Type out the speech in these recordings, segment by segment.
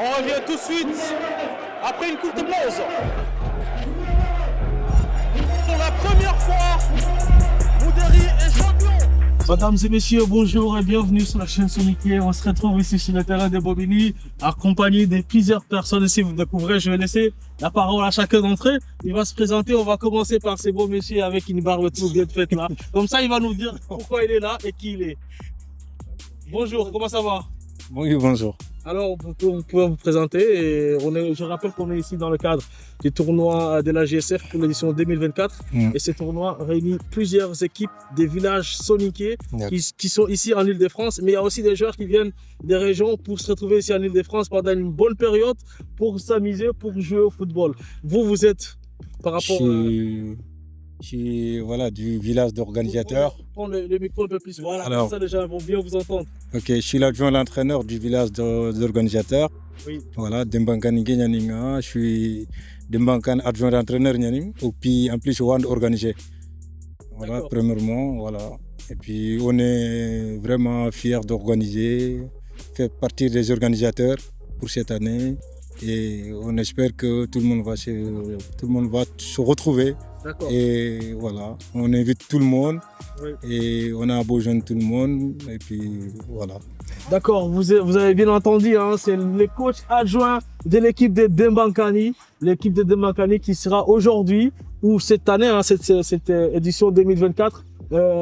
On revient tout de suite après une courte pause. Pour la première fois, Moudéry est champion. Mesdames et messieurs, bonjour et bienvenue sur la chaîne Soniké. On se retrouve ici sur le terrain de Bobigny, accompagné de plusieurs personnes ici. Vous découvrez, je vais laisser la parole à chacun d'entre eux. Il va se présenter. On va commencer par ces beaux messieurs avec une barbe tout bien faite là. Comme ça, il va nous dire pourquoi il est là et qui il est. Bonjour, comment ça va? Oui, bonjour. Alors, vous pouvez vous présenter. Et je rappelle qu'on est ici dans le cadre du tournoi de la GSF pour l'édition 2024. Et ce tournoi réunit plusieurs équipes des villages soniqués qui sont ici en Ile-de-France. Mais il y a aussi des joueurs qui viennent des régions pour se retrouver ici en Ile-de-France pendant une bonne période pour s'amuser, pour jouer au football. Vous êtes par rapport Je suis du village d'organisateurs. Prends le micro un peu plus. Voilà, alors, ça déjà, ils vont bien vous entendre. Ok, je suis l'adjoint l'entraîneur du village d'organisateurs. Oui. Voilà, Dembankani Nyaninga. Je suis Dembankan adjoint d'entraîneur Nyaning. Et puis en plus, je suis organisé. Voilà, premièrement, voilà. Et puis on est vraiment fiers d'organiser, faire partie des organisateurs pour cette année. Et on espère que tout le monde va se retrouver. Et voilà, on invite tout le monde et on a besoin de tout le monde et puis voilà. D'accord, vous avez bien entendu, hein, c'est le coach adjoint de l'équipe de Dembankani, l'équipe de Dembankani qui sera aujourd'hui ou cette année, hein, cette édition 2024.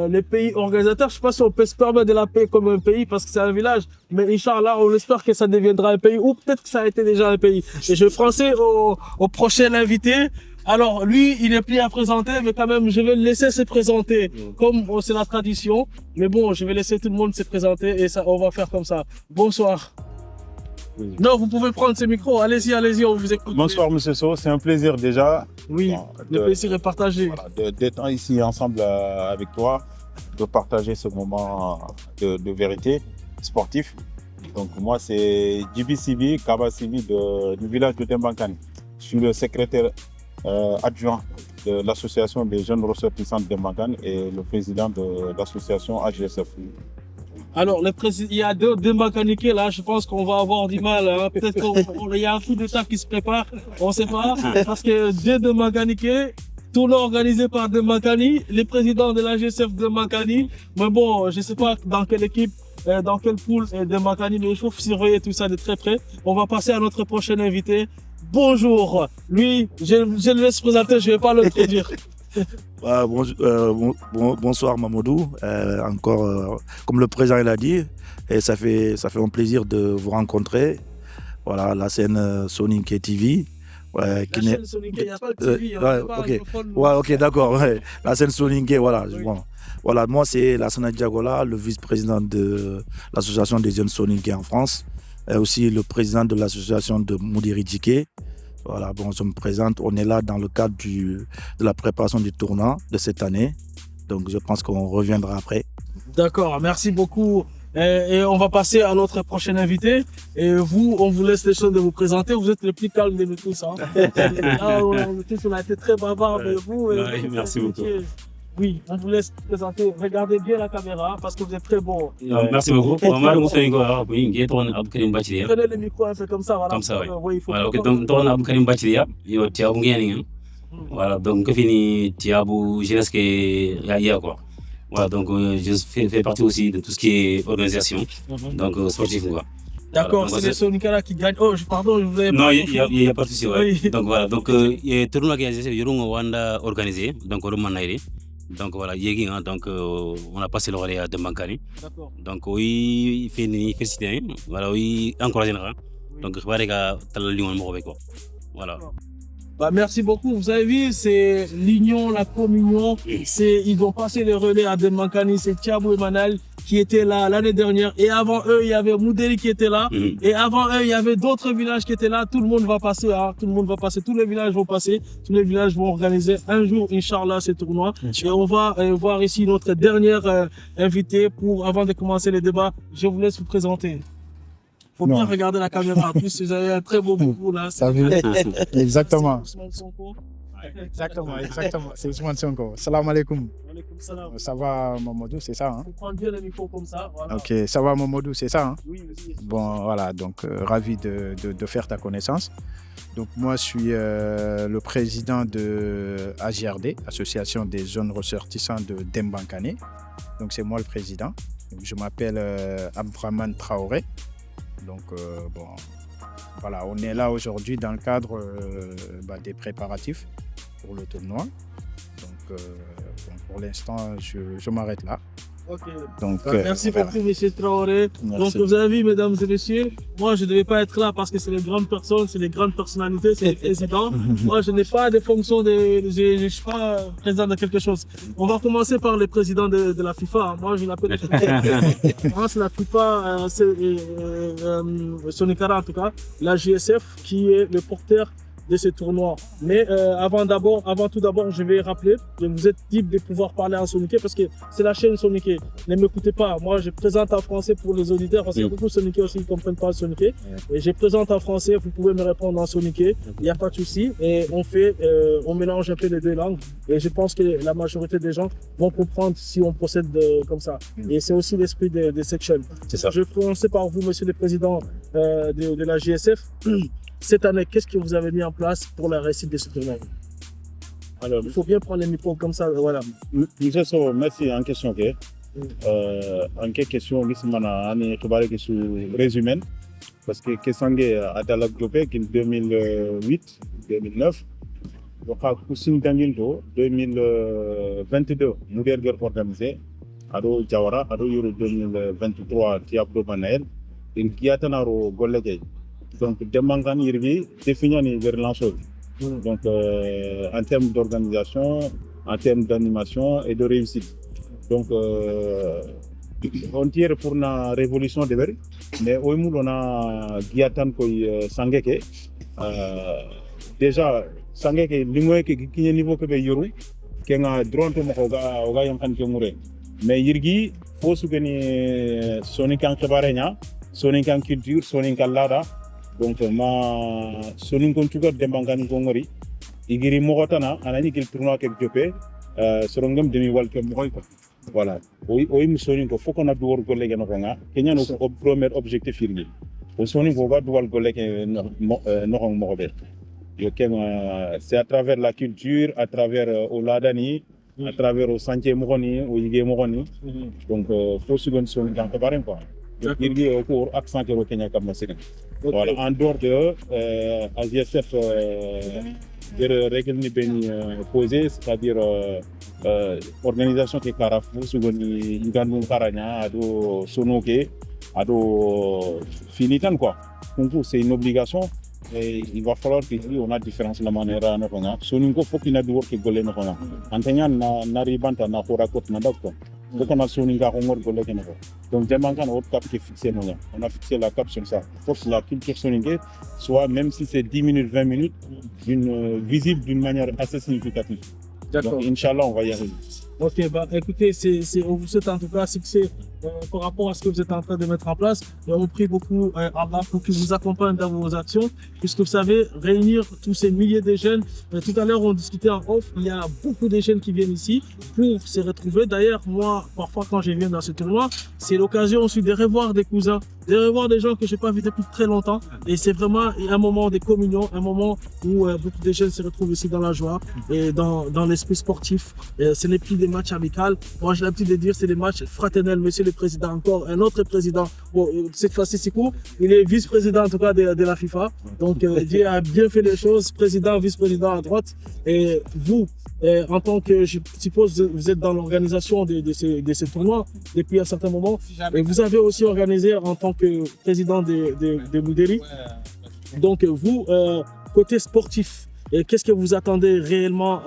Les pays organisateurs, je ne sais pas si on peut se permettre de l'appeler comme un pays parce que c'est un village, mais Inch'Allah, on espère que ça deviendra un pays ou peut-être que ça a été déjà un pays. Et je vais penser au prochain invité. Alors lui, il est plus à présenter, mais quand même, je vais le laisser se présenter comme c'est la tradition. Mais bon, je vais laisser tout le monde se présenter et ça, on va faire comme ça. Bonsoir. Oui. Non, vous pouvez prendre ce micros. Allez-y, on vous écoute. Bonsoir, Monsieur So. C'est un plaisir déjà. Oui, le plaisir est partagé. Voilà, d'être ici ensemble avec toi, de partager ce moment de vérité sportif. Donc moi, c'est Djibi Sibi, Kaba Sibi du village de Dembankani. Je suis le secrétaire adjoint de l'association des jeunes ressortissants de Dembankani et le président de l'association AGSF. Alors, il y a deux Dembankaniqués là, je pense qu'on va avoir du mal. Hein. Peut-être qu'il y a un coup d'état qui se prépare, on ne sait pas. Parce que deux Dembankaniqués, tournoi organisé par Dembankani, les présidents de l'AGSF Dembankani. Mais bon, je ne sais pas dans quelle équipe, dans quelle poule est Dembankani, mais il faut surveiller tout ça de très près. On va passer à notre prochain invité. Bonjour, lui, je le laisse présenter, je ne vais pas le prédire. Bonsoir Mamadou, encore comme le président l'a dit, et ça fait un plaisir de vous rencontrer. Voilà, la scène Soniké TV. La chaîne Soniké, il n'y a pas de TV. Ok, d'accord. Ouais. La scène Soniké, voilà. Oui. Bon. Voilà, moi c'est Lassana Diagola, le vice-président de l'association des jeunes Soniké en France, et aussi le président de l'association de Moudéry Djiké. Voilà, bon, je me présente. On est là dans le cadre de la préparation du tournoi de cette année. Donc, je pense qu'on reviendra après. D'accord, merci beaucoup. Et on va passer à notre prochain invité. Et vous, on vous laisse les choses de vous présenter. Vous êtes le plus calme de nous tous. Hein. Là, on a été très bavards, mais vous... merci beaucoup. Oui, on vous laisse présenter. Regardez bien la caméra parce que vous êtes très beau. Merci beaucoup. Prenez le micro un peu comme ça. Voilà. Comme ça, oui. Voilà, donc, on a Karim Bachilia. Voilà, donc, fini Tiabou jeunesse qui est quoi. Voilà, donc, je fais partie aussi de tout ce qui est organisation. Donc, sportif, quoi. D'accord, c'est les Sonikala qui gagnent. Oh, pardon, je voulais. Non, il n'y a pas de souci. Ouais. Donc, voilà, donc, il y a tout le monde qui est organisé. Donc, on a donc voilà, donc on a passé le relais à Dembankani. Donc oui, il fait féliciter, voilà, oui, encourager. Donc je vais regarder quoi. Voilà. Bah, merci beaucoup. Vous avez vu, c'est l'union, la communion. Ils ont passé le relais à Dembankani. C'est Thiabou et Manal qui étaient là l'année dernière. Et avant eux, il y avait Moudéry qui était là. Et avant eux, il y avait d'autres villages qui étaient là. Tout le monde va passer. Hein. Tout le monde va passer. Tous les villages vont passer. Tous les villages vont organiser un jour, Inch'Allah, ce tournoi. Et on va voir ici notre dernière invité avant de commencer le débat. Je vous laisse vous présenter. Faut bien regarder la caméra. En plus, vous avez un très beau boubou là. Ça veut. Exactement. Exactement, exactement. C'est Ousmane Sonko. Salam alaikum. Walaikum salam. Ça va, Mamadou, c'est ça, hein? Faut prendre bien le micro comme ça. Voilà. Ok, ça va, Mamadou, c'est ça, hein? Oui, oui. Bon, voilà, donc ravi de faire ta connaissance. Donc moi, je suis le président de AJRD, Association des jeunes ressortissants de Dembankane. Donc c'est moi le président. Donc, je m'appelle Abdraman Traoré. Donc bon, voilà, on est là aujourd'hui dans le cadre des préparatifs pour le tournoi. Donc pour l'instant, je m'arrête là. Ok. Donc, Merci voilà. beaucoup, M. Traoré. Merci. Donc, vous avez vu, mesdames et messieurs, moi, je ne devais pas être là parce que c'est les grandes personnes, c'est les grandes personnalités, c'est les présidents. Moi, je n'ai pas de fonction je ne suis pas président de quelque chose. On va commencer par le président de la FIFA. Moi, je l'appelle moi, c'est la FIFA, Sonikara en tout cas, la GSF, qui est le porteur de ce tournoi. Mais avant tout d'abord, je vais rappeler que vous êtes libre de pouvoir parler en soniqué parce que c'est la chaîne soniqué. Ne m'écoutez pas. Moi, je présente en français pour les auditeurs parce qu'il y a beaucoup de soniqués aussi qui ne comprennent pas le soniqué. Et je présente en français, vous pouvez me répondre en soniqué. Il n'y a pas de souci. Et on mélange un peu les deux langues. Et je pense que la majorité des gens vont comprendre si on procède comme ça. Et c'est aussi l'esprit de cette chaîne. C'est ça. Je vais commencer par vous, monsieur le président de la GSF. Cette année, qu'est-ce que vous avez mis en place pour la réussite de ce tournoi? Alors, il faut bien prendre les micros comme ça, voilà. Merci en question. En quelle question, résumé, parce que question à Dalak Diopé, en 2008, 2009, donc à Koussine Dangindo, 2022, nous avons organisé, à Jawara, à 2023, Tiabdo Manael, et qui a tanaro Gollegay. Donc, Dembankan Irvi définit vers l'ensemble. Donc, en termes d'organisation, en termes d'animation et de réussite. Donc, on tire pour la révolution de verre, mais au moins on a Giatan Koy Sangeke. Déjà, Sangeke, l'imoye qui est niveau que Yoru, qui a drone to Moga Yankan Kemure. Mais Yirgi, faut soutenir Sonic en Kabarenya, Sonic en culture, Sonic en Lada. Donc ma sonin kon tuga dembangani ko ngori igiri mogotana anani kil tournoi ke jopé sorongam demi walke moy ko voilà o mi sonin ko foko na duwor golle gena ko nga kenya no ko premier objectif firni o sonin ko ga duwal golle ke no mo be yo ken c'est à travers la culture à travers au ladani à travers au sentier mogoni o yige mogoni donc faut second sonin dans ko baren quoi il y a encore accent au Kenya comme ça. Voilà, en dehors de AGSF, des règles bien posées, c'est-à-dire organisation qui est carafou, seconde Ugandou Karanya, ado Sonoke, ado Finitan quoi. Donc c'est une obligation. Et il va falloir qu'on a différence la manière à nous faire. Soningo faut qu'il y ait du work qui golle nous faire. Antenya na ribanta na horakot na docteur. Donc on a soninga on golle que nous. Donc Dembankan autre cap qui fixé nous. On a fixé la cap sur ça. Faut que la culture soningue soit même si c'est 10 minutes 20 minutes visible d'une manière assez significative. D'accord. Donc Inch'Allah on va y arriver. Ok, bah écoutez, on vous souhaite en tout cas succès par rapport à ce que vous êtes en train de mettre en place. Et on prie beaucoup Allah pour qu'il vous accompagne dans vos actions, puisque vous savez, réunir tous ces milliers de jeunes. Tout à l'heure, on discutait en off, il y a beaucoup de jeunes qui viennent ici pour se retrouver. D'ailleurs, moi, parfois, quand je viens dans ce tournoi, c'est l'occasion aussi de revoir des cousins, de revoir des gens que je n'ai pas vus depuis très longtemps. Et c'est vraiment un moment de communion, un moment où beaucoup de jeunes se retrouvent ici dans la joie et dans l'esprit sportif. Ce n'est plus des matchs amicaux. Moi, j'ai l'habitude de dire c'est des matchs fraternels. Monsieur le Président, encore un autre président. Bon, cette fois-ci, Sikou, il est vice-président en tout cas de la FIFA. Donc, Dieu a bien fait les choses. Président, vice-président à droite. Et vous, en tant que, je suppose, vous êtes dans l'organisation de ces tournois depuis un certain moment. Et vous avez aussi organisé en tant que président de Moudéri. Donc, vous, côté sportif, qu'est-ce que vous attendez réellement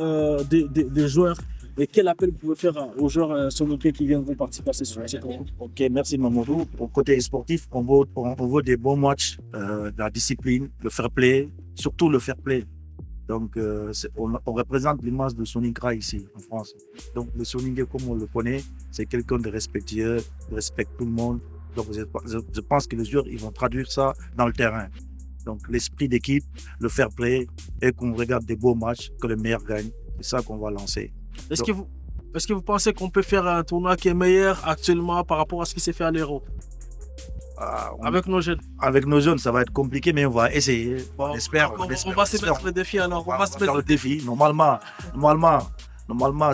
des joueurs? Et quel appel vous pouvez faire aux joueurs sonopiers qui viendront participer à ces tournois? Ok, merci Mamadou. Au côté sportif, on veut des bons matchs, la discipline, le fair play, surtout le fair play. Donc, on représente l'image de Soningra ici, en France. Donc, le Soningra, comme on le connaît, c'est quelqu'un de respectueux, qui respecte tout le monde. Donc, je pense que les joueurs, ils vont traduire ça dans le terrain. Donc l'esprit d'équipe, le fair play, et qu'on regarde des beaux matchs, que le meilleur gagne. C'est ça qu'on va lancer. Est-ce que vous pensez qu'on peut faire un tournoi qui est meilleur actuellement par rapport à ce qui s'est fait à l'Euro avec nos jeunes? Avec nos jeunes, ça va être compliqué, mais on va essayer. On espère. On va se mettre le défi alors. On va se mettre le défi. Normalement,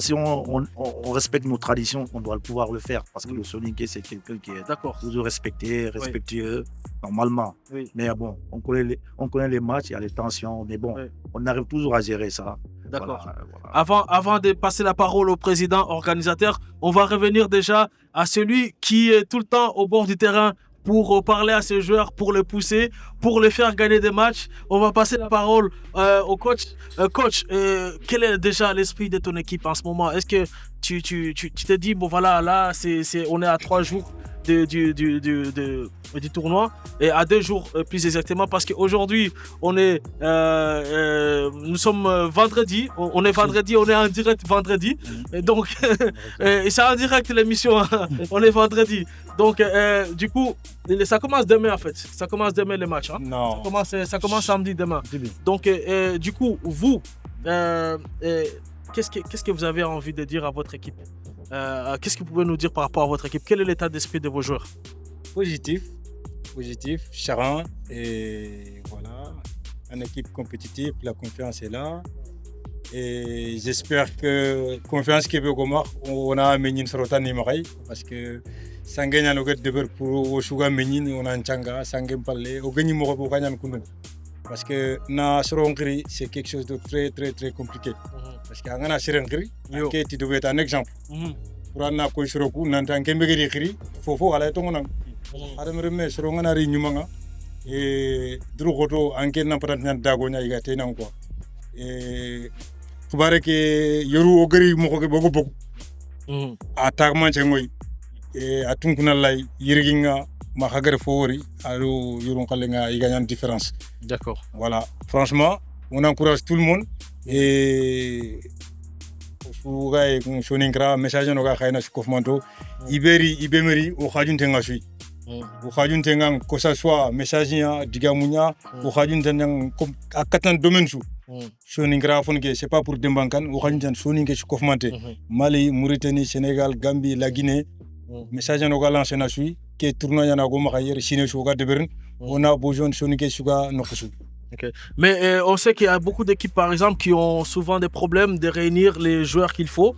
si on respecte nos traditions, on doit pouvoir le faire. Parce que le soninké, c'est quelqu'un qui est toujours respecté, respectueux, normalement. Oui. Mais bon, on connaît les matchs, il y a les tensions, mais bon, on arrive toujours à gérer ça. D'accord. Voilà. Avant de passer la parole au président organisateur, on va revenir déjà à celui qui est tout le temps au bord du terrain pour parler à ses joueurs, pour les pousser, pour les faire gagner des matchs. On va passer la parole au coach. Coach, quel est déjà l'esprit de ton équipe en ce moment? Est-ce que tu te dis, bon voilà, là, on est à 3 jours du tournoi, et à 2 jours plus exactement, parce qu'aujourd'hui, nous sommes vendredi, on est en direct vendredi, et donc, et c'est en direct l'émission, on est vendredi. Donc, du coup, ça commence demain en fait. Ça commence demain les matchs. Hein? Non. Ça commence samedi demain. Donc, du coup, vous, qu'est-ce que vous avez envie de dire à votre équipe? Qu'est-ce que vous pouvez nous dire par rapport à votre équipe? Quel est l'état d'esprit de vos joueurs? Positif, charmant, et voilà, une équipe compétitive, la confiance est là. Et j'espère que confiance que on a amené une sorte de parce que Sangenya no get deber pour Osuga Menin, on a un changa, Sangem Palais, au Gagny Morobo Kanyan Kunu. Parce que na Sorongri, c'est quelque chose de très très très compliqué. Parce que Angana Serengri, tu devais être un exemple. Pour un na Koisroku, Nantan Kembegri, Fofo, à la Tongan. Adam Reme, Sorongana Rinumanga, et Drugoto, Anken Nampran Dagonia, il y a Tenan quoi. Et Kubareke, Yoru Ogri Mokoke Bogo, à Tagman Chengoy. Et à Tunkunalai, Yiriginga, Mahagare Fori, alors Yoron Kalenga, il gagne une différence. D'accord. Voilà, franchement, on encourage tout le monde. Et Fugai, Soningra, message en Ogaïna Kofmanto, Ibemeri, au Khadjun Tengasui. Au Khadjun Tengang, que ce soit message, Digamounia, au Khadjun Tengang, à 4 domaines. Soningra, c'est pas pour Dembankan, au Khadjun Soninga Kofmante, Mali, Mauritanie, Sénégal, Gambie, la Guinée. Message en Oga lancé na sui que tournoi yana go makayer chine suga de Bern on a besoin de sonique suga nokusu. Okay. Mais on sait qu'il y a beaucoup d'équipes par exemple qui ont souvent des problèmes de réunir les joueurs qu'il faut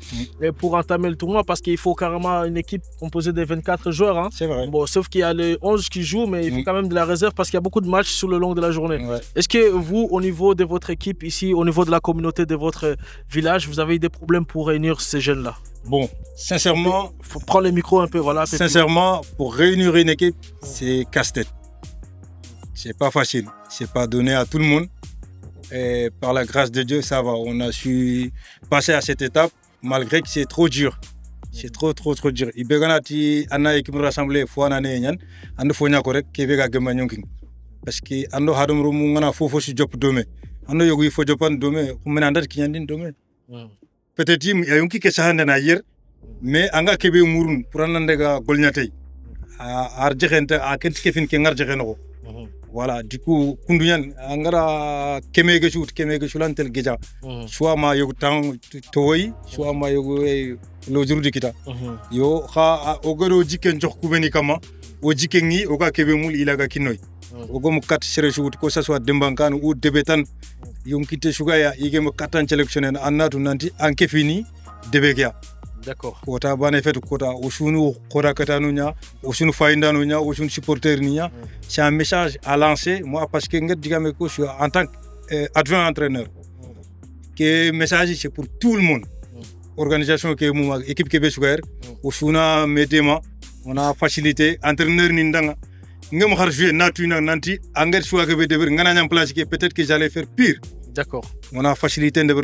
pour entamer le tournoi, parce qu'il faut carrément une équipe composée de 24 joueurs. Hein. C'est vrai. Bon, sauf qu'il y a les 11 qui jouent, mais il faut quand même de la réserve parce qu'il y a beaucoup de matchs sur le long de la journée. Ouais. Est-ce que vous, au niveau de votre équipe ici, au niveau de la communauté de votre village, vous avez eu des problèmes pour réunir ces jeunes-là? Bon, sincèrement, il faut prendre le micro un peu, voilà. Sincèrement, pour réunir une équipe, c'est casse-tête. C'est pas facile, c'est pas donné à tout le monde. Et par la grâce de Dieu, ça va. On a su passer à cette étape, malgré que c'est trop dur. C'est trop dur. Il y a une équipe rassemblée, il faut une année, il faut une correct, qui est gagné. Parce que ando hadum rumu ngana fofo si job dome. Ando yogi fo jopan dome, kumenandar kinyandin dome. Peut-être il y a un qui est sahanda na hier, mais anga kebe murun pour anandega golnyatay. Arjehenta a kent kefin ke ngarjeheno. Voilà, du coup, Kunduyan, Angara Kemege Shulantel Geja, soit ma yogutan toy, soit ma yogo lojurudikita. Yo, ha, Ogoro Jiken Jokubenikama, o Jikengi, Oga Kebemul Ilaga Kinoi. Ogom kat Sereshut, que ce soit Dembankan ou Debetan, Yonkite Shugaya, Igem Katan Selection and Anatu Nanti, Ankefini, Debegia. D'accord. Kota banefet kota osunu kora katanunya osunu faindanunya osunu supporternia c'est un message à lancer moi parce que nget digame ko je suis en tant qu'adjoint entraîneur que message c'est pour tout le monde organisation que moi équipe que besuger osuna medema on a facilité entraîneur nindanga ngam xar jouer natuna nanti engrais soit que deber ngana ñam place que peut-être que j'allais faire pire. D'accord. On a facilité de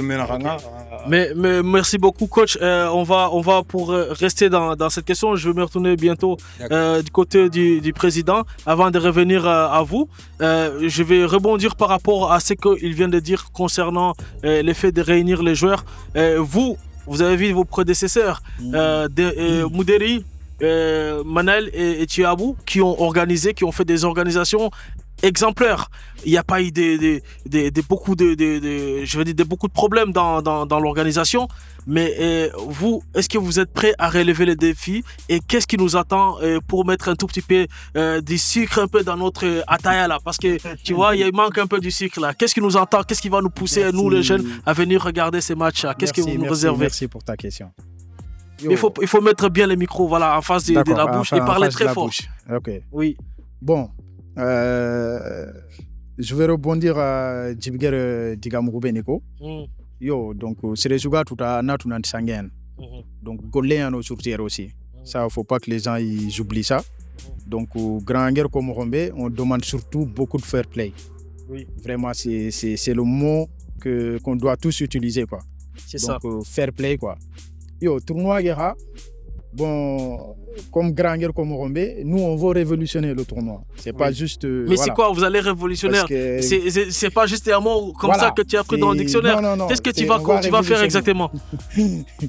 mais merci beaucoup coach. On va pour rester dans cette question, je vais me retourner bientôt du côté du président avant de revenir à vous. Je vais rebondir par rapport à ce qu'il vient de dire concernant l'effet de réunir les joueurs. Vous avez vu vos prédécesseurs, Mouderi, Manel et Thiabou qui ont fait des organisations exemplaire. Il n'y a pas eu beaucoup de problèmes dans l'organisation. Mais vous, est-ce que vous êtes prêts à relever les défis et qu'est-ce qui nous attend pour mettre un tout petit peu du sucre un peu dans notre ataya là? Parce que tu vois, il manque un peu du sucre là. Qu'est-ce qui nous attend? Qu'est-ce qui va nous pousser, nous les jeunes, à venir regarder ces matchs là? Qu'est-ce que vous nous réservez? Merci pour ta question. Il faut mettre bien les micros en face de la bouche et parler très fort. Ok. Oui. Bon, je vais rebondir à Djibger Digamou Beneko. Yo, donc c'est des joueurs tout à natural sanguin. Donc Goléen nos sourtières aussi. Ça, faut pas que les gens ils oublient ça. Donc grand guerre comme Rombe, on demande surtout beaucoup de fair play. Oui. Vraiment, c'est le mot qu'on doit tous utiliser quoi. C'est ça. Donc fair play quoi. Yo, tournoi Guerra. Bon, comme grand guerre comme Rombe, nous on veut révolutionner le tournoi. C'est pas juste. Mais voilà. c'est quoi? Vous allez révolutionnaire? C'est pas juste un mot comme ça que tu as pris dans le dictionnaire. Non. Qu'est-ce que tu vas faire exactement?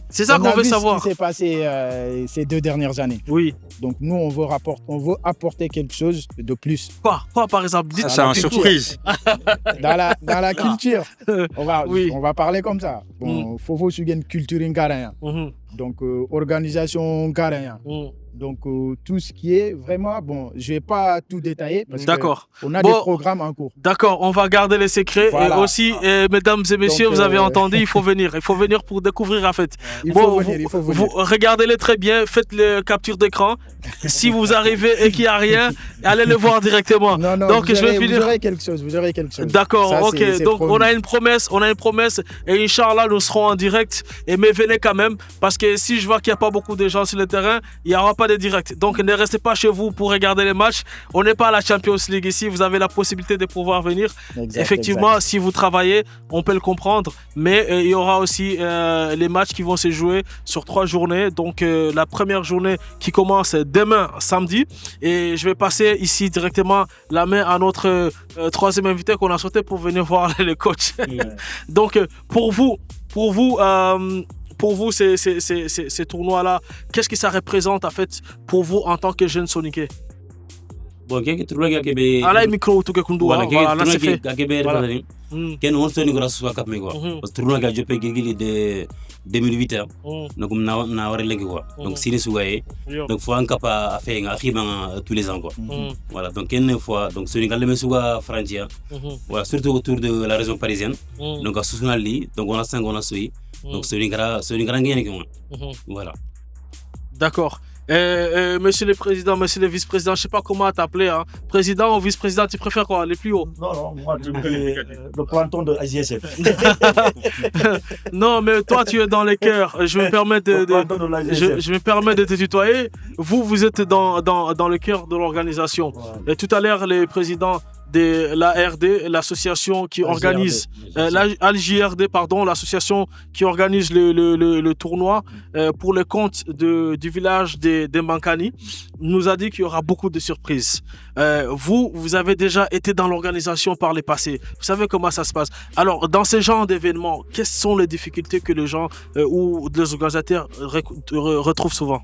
C'est ça qu'on veut savoir. Ce qui s'est passé ces 2 dernières années. Oui. Donc nous on veut apporter quelque chose de plus. Quoi par exemple? C'est une surprise. Dans la culture. On va parler comme ça. Bon, faut vous suivre une culture carrément. Donc organisation carrément. Donc tout ce qui est vraiment bon, je vais pas tout détailler parce qu'on a des programmes en cours. D'accord, on va garder les secrets et aussi mesdames et messieurs, vous avez entendu, il faut venir pour découvrir en fait. Il faut venir. Vous regardez-les très bien, faites le capture d'écran. Si vous arrivez et qu'il n'y a rien, allez le voir directement. Non, donc vous aurez quelque chose. D'accord, ça, ok. Donc on a une promesse et Inch'Allah nous serons en direct. Mais venez quand même parce que si je vois qu'il n'y a pas beaucoup de gens sur le terrain, il n'y aura pas de direct. Donc ne restez pas chez vous pour regarder les matchs. On n'est pas à la Champions League ici. Vous avez la possibilité de pouvoir venir. Effectivement, si vous travaillez, on peut le comprendre. Mais il y aura aussi les matchs qui vont se jouer sur 3 journées. Donc la première journée qui commence demain, samedi. Et je vais passer ici directement la main à notre 3e invité qu'on a sauté pour venir voir le coach. Donc pour vous, ces tournois-là, qu'est-ce que ça représente en fait pour vous en tant que jeune Soniké? Bon, quelques tournois qui avaient. Voilà, micro, tout le monde. Voilà, là c'est fait. Voilà. Ken on Soniké grâce à cap mais quoi. Parce que tournoi qui a joué de 2008 hein. Donc on a waré lengi quoi. Donc si les sougaye. Donc faut un cap à faire un arrivant tous les ans quoi. Voilà, donc une fois donc Soniké le souga frontière. Voilà, surtout autour de la région parisienne. Donc à Sousunali, donc on a 5 on a Soui. Donc c'est une grande gagne. Voilà. D'accord. Monsieur le président, monsieur le vice-président, je sais pas comment t'appeler, hein. Président ou vice-président, tu préfères quoi? Les plus hauts? Non, moi je le planton de AJSF. Non, mais toi tu es dans les cœurs. Je me permets je me permets de te tutoyer. Vous êtes dans le cœur de l'organisation. Ouais. Et tout à l'heure, les présidents de l'ARD, l'association qui organise l'AJRD, pardon, l'association qui organise le tournoi pour le compte du village de Dembankani, nous a dit qu'il y aura beaucoup de surprises. Vous avez déjà été dans l'organisation par le passé. Vous savez comment ça se passe. Alors, dans ce genre d'événements, quelles sont les difficultés que les gens ou les organisateurs retrouvent souvent?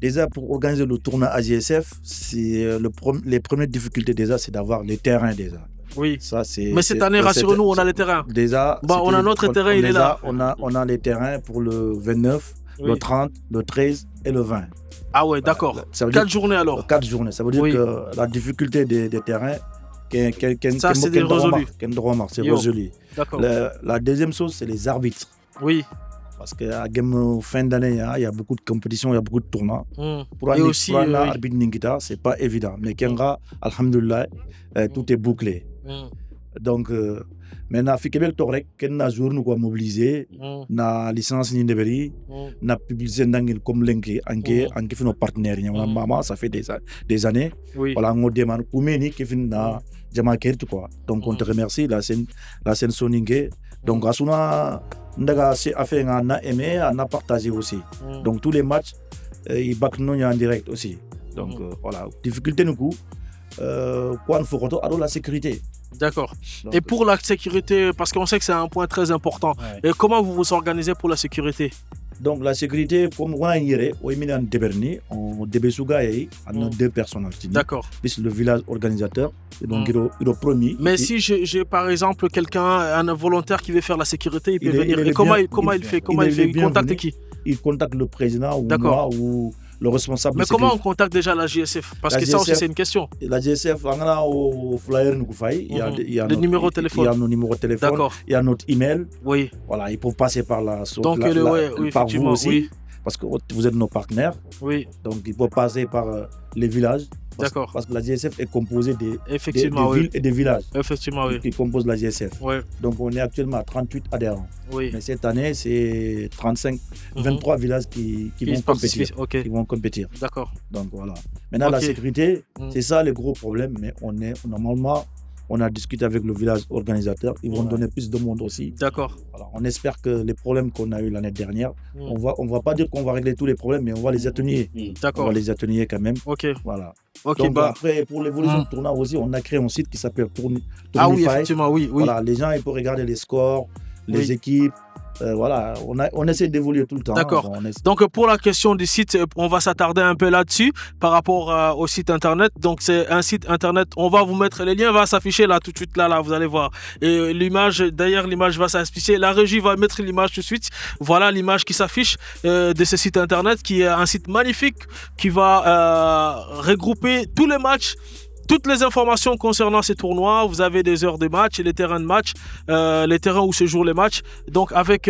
Déjà, pour organiser le tournoi AJSF, les premières difficultés déjà, c'est d'avoir les terrains déjà. Oui. Ça, mais cette année, rassurez-nous, on a les terrains. Déjà, on a notre terrain, il est là. On a les terrains pour le 29, le 30, le 13 et le 20. Ah ouais, d'accord. 4 journées alors. 4 journées. Ça veut dire que la difficulté des terrains, c'est résolu. C'est résolu. La deuxième chose, c'est les arbitres. Oui. Parce qu'à la fin d'année, il y a beaucoup de compétitions, il y a beaucoup de tournois. Pour un arbitre Ningita, ce n'est pas évident. Mais Kenga, alhamdoulilah, tout est bouclé. Donc, maintenant, il y a jour nous mobiliser, la licence Nindeberi, la publicité comme Lenki, en nos partenaires. Ça fait des années. Voilà, on demande pour nous qui fait na Jamaket quoi. Donc, on te remercie, la scène Soningue. Donc, Asuna, Ndaga a fait un aimé, on a partagé aussi. Donc, tous les matchs, ils back nous en direct aussi. Donc, voilà, difficulté nous coup. Kwan Fokoto, alors la sécurité. D'accord. Donc, Et pour la sécurité, parce qu'on sait que c'est un point très important, Ouais. et comment vous vous organisez pour la sécurité? Donc la sécurité, comme on a hier, on est en Déberni, on Débesouga, on a 2 personnes. D'accord. Plus le village organisateur, et donc il est promis. Mais si j'ai par exemple quelqu'un, un volontaire qui veut faire la sécurité, il peut Il est- venir. il est Et comment bien- il fait? Il bienvenu. contacte qui? Il contacte le président ou D'accord. moi ou le responsable. Mais de comment on sécurité. contacte déjà la JSF? Parce La que ça aussi JSF, c'est une question. La GSF, on a au flyer, il y a, Mhm. il y a Le notre- numéro de téléphone. Il y a nos numéros de téléphone. D'accord. Il y a notre email. Oui. Voilà, ils peuvent passer par la Donc la- oui, par vous effectivement, aussi, oui. parce que vous êtes nos partenaires. Oui. Donc ils peuvent passer par les villages. D'accord. Parce que la GSF est composée des Effectivement, oui. villes et des villages Effectivement, oui. qui composent la GSF. Oui. Donc on est actuellement à 38 adhérents. Oui. Mais cette année, c'est 23 villages qui vont compétir. Ok. Qui vont compétir. D'accord. Donc voilà. Maintenant, la Ok. sécurité, Mm. c'est ça le gros problème. Mais normalement, on a discuté avec le village organisateur. Ils vont Ouais. donner plus de monde aussi. D'accord. Voilà. On espère que les problèmes qu'on a eu l'année dernière, Mm. on va pas dire qu'on va régler tous les problèmes, mais on va les atténuer. On D'accord. va les atténuer quand même. Ok. Voilà. Ok. Donc Bah. après, pour l'évolution Mm. du tournoi aussi, on a créé un site qui s'appelle Ah oui, Tournify. effectivement, oui, oui. Voilà, les gens ils peuvent regarder les scores, les Oui. équipes. Voilà, on essaie d'évoluer tout le temps. D'accord. On essaie- Donc pour la question du site, on va s'attarder un peu là-dessus par rapport au site internet. Donc c'est un site internet, on va vous mettre les liens, va s'afficher là tout de suite là, vous allez voir. Et l'image, d'ailleurs l'image va s'afficher, la régie va mettre l'image tout de suite. Voilà l'image qui s'affiche de ce site internet qui est un site magnifique qui va regrouper tous les matchs. Toutes les informations concernant ces tournois, vous avez des heures de match, les terrains de match, les terrains où se jouent les matchs. Donc avec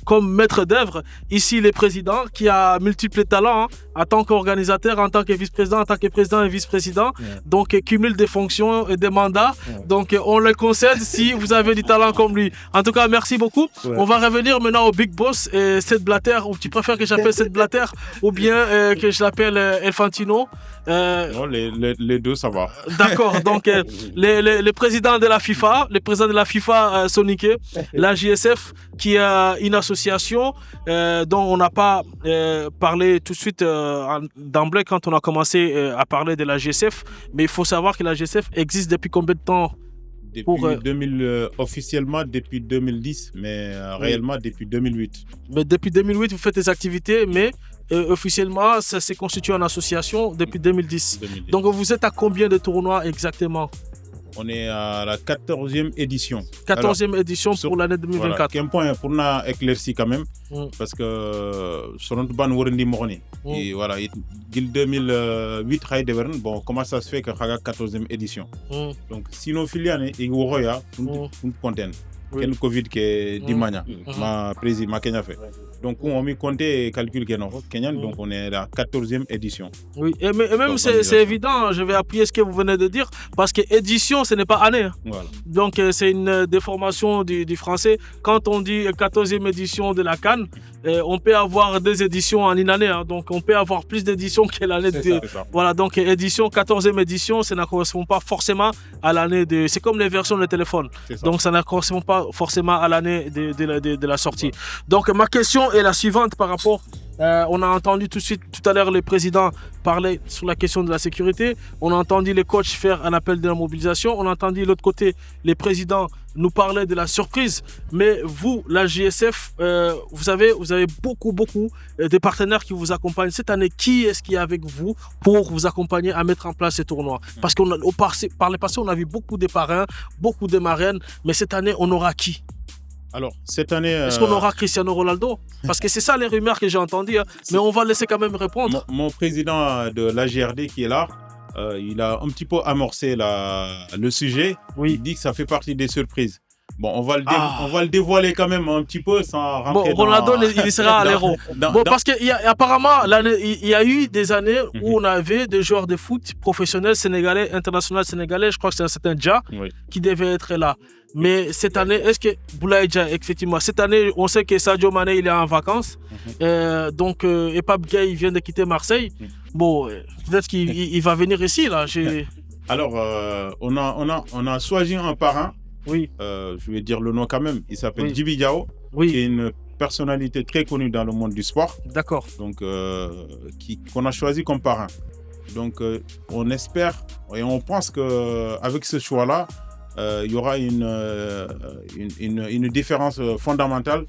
comme maître d'œuvre, ici les présidents qui a multiples talents hein, en tant qu'organisateur, en tant que vice-président, en tant que président et vice-président. Ouais. Donc cumule des fonctions et des mandats. Ouais. Donc on le concède si vous avez du talent comme lui. En tout cas, merci beaucoup. Ouais. On va revenir maintenant au Big Boss, Seth Blatter, ou tu préfères que j'appelle Seth Blatter ou bien que je l'appelle Elfantino. Non, les deux, ça va. D'accord, donc le président de la FIFA, Sonic, la JSF, qui est une association dont on n'a pas parlé tout de suite d'emblée quand on a commencé à parler de la JSF, mais il faut savoir que la JSF existe depuis combien de temps? Depuis Pour, 2000, officiellement depuis 2010, mais réellement depuis 2008. Mais depuis 2008, vous faites des activités, mais officiellement, ça s'est constitué en association depuis 2010. 2010. Donc vous êtes à combien de tournois exactement? On est à la 14e édition. 14e édition pour l'année 2024. Voilà, qu'un point pour nous éclairci quand même, parce que selon le ban Warendi Moroni, et voilà, il 2008 bon, comment ça se fait que la 14e édition? Donc, sinon, filiale, il y a une content. Quel Covid qui est d'Imania, ma président, ma Kenya fait. Donc, on a compté et calculé Kenya, donc on est à la 14e édition. Oui, et même c'est évident, je vais appuyer ce que vous venez de dire, parce que édition, ce n'est pas année. Hein. Voilà. Donc, c'est une déformation du français. Quand on dit 14e édition de la CAN, on peut avoir des éditions en une année. Hein. Donc, on peut avoir plus d'éditions que l'année de. Ça. Voilà, donc édition, 14e édition, ça ne correspond pas forcément à l'année de. C'est comme les versions de téléphone. Donc, ça ne correspond pas forcément à l'année de la sortie. Ouais. Donc, ma question est la suivante par rapport. On a entendu tout à l'heure le président parler sur la question de la sécurité. On a entendu les coachs faire un appel de la mobilisation. On a entendu de l'autre côté les présidents nous parler de la surprise. Mais vous, la JSF, vous avez beaucoup de partenaires qui vous accompagnent. Cette année, qui est-ce qui est avec vous pour vous accompagner à mettre en place ces tournois? Parce par le passé, on a vu beaucoup de parrains, beaucoup de marraines. Mais cette année, on aura qui? Alors, cette année... Est-ce qu'on aura Cristiano Ronaldo? Parce que c'est ça les rumeurs que j'ai entendues. Hein. Mais on va laisser quand même répondre. Mon président de la GRD qui est là, il a un petit peu amorcé le sujet. Oui. Il dit que ça fait partie des surprises. Bon, on va le dévoiler quand même un petit peu sans rentrer Ronaldo, il sera à l'Euro. Parce qu'apparemment, il y a eu des années où on avait des joueurs de foot professionnels sénégalais, internationaux sénégalais, je crois que c'est un certain Dia, qui devait être là. Mais cette année, est-ce que Boulaye Dia, effectivement, cette année, on sait que Sadio Mané, il est en vacances. Donc, Epap Gueye, il vient de quitter Marseille. Bon, peut-être qu'il va venir ici, là. Alors, on a choisi un parrain. Oui. Je vais dire le nom quand même. Il s'appelle Djibi Diao, qui est une personnalité très connue dans le monde du sport. D'accord. Donc, qu'on a choisi comme parrain. Donc, on espère et on pense qu'avec ce choix-là, il y aura une différence fondamentale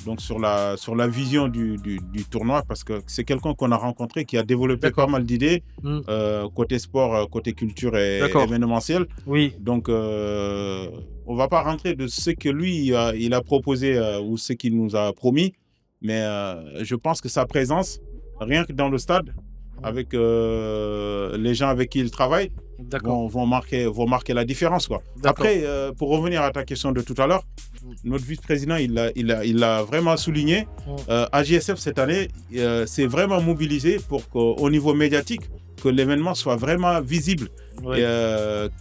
donc sur la vision du tournoi, parce que c'est quelqu'un qu'on a rencontré qui a développé pas mal d'idées côté sport, côté culture et événementiel. Oui. Donc, on ne va pas rentrer de ce que lui il a proposé ou ce qu'il nous a promis, mais je pense que sa présence, rien que dans le stade, avec les gens avec qui il travaille, vont marquer la différence, quoi. Après, pour revenir à ta question de tout à l'heure, notre vice-président, il a vraiment souligné. AJSF, cette année, s'est vraiment mobilisé pour qu'au niveau médiatique, que l'événement soit vraiment visible, et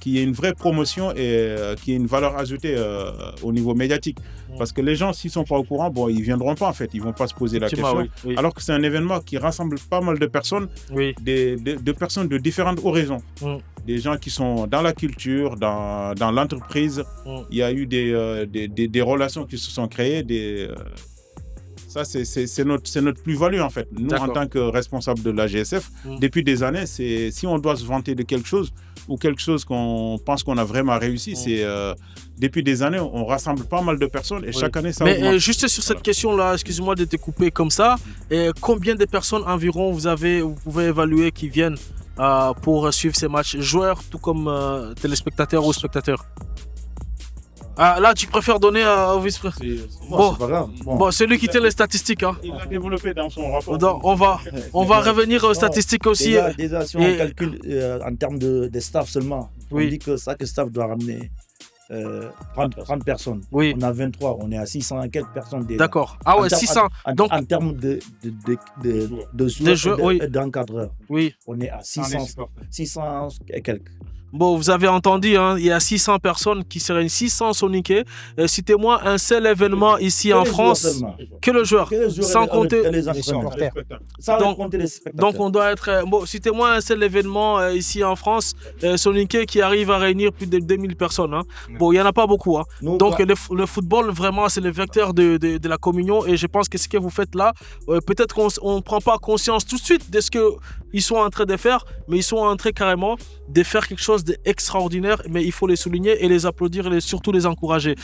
qu'il y ait une vraie promotion et qu'il y ait une valeur ajoutée au niveau médiatique. Parce que les gens, s'ils ne sont pas au courant, bon, ils ne viendront pas en fait, ils ne vont pas se poser la question. Alors que c'est un événement qui rassemble pas mal de personnes, de personnes de différentes horizons. Des gens qui sont dans la culture, dans l'entreprise. Il y a eu des relations qui se sont créées, ça, c'est notre plus-value, en fait. Nous, en tant que responsables de la GSF, depuis des années, si on doit se vanter de quelque chose ou quelque chose qu'on pense qu'on a vraiment réussi, c'est depuis des années, on rassemble pas mal de personnes et chaque année, ça augmente. Mais juste sur cette question-là, excuse-moi de te couper comme ça, combien de personnes environ vous pouvez évaluer qui viennent pour suivre ces matchs, joueurs tout comme téléspectateurs ou spectateurs? Là, tu préfères donner au vice-président. Bon, c'est lui qui tient les statistiques. Hein. Il l'a développé dans son rapport. Donc, on va revenir aux statistiques aussi. Déjà, si on calcule en termes de staff seulement, on dit que chaque staff doit ramener 30 personnes. Oui. On a 23, on est à 600 et quelques personnes déjà. D'accord. Ah ouais, 600. Donc, en termes de joueurs et d'encadreurs, on est à 600 et quelques. Bon, vous avez entendu, hein, il y a 600 personnes qui seraient 600 soniqués. Citez-moi un seul événement ici en France. Que le joueur. Sans compter les supporters. Sans compter les spectateurs. Donc on doit être. Bon, citez-moi un seul événement ici en France, soniqué, qui arrive à réunir plus de 2000 personnes. Hein. Bon, il n'y en a pas beaucoup. Hein. Donc le football, vraiment, c'est le vecteur de la communion. Et je pense que ce que vous faites là, peut-être qu'on ne prend pas conscience tout de suite de ce qu'ils sont en train de faire, mais ils sont en train carrément de faire quelque chose d'extraordinaire, mais il faut les souligner et les applaudir et surtout les encourager.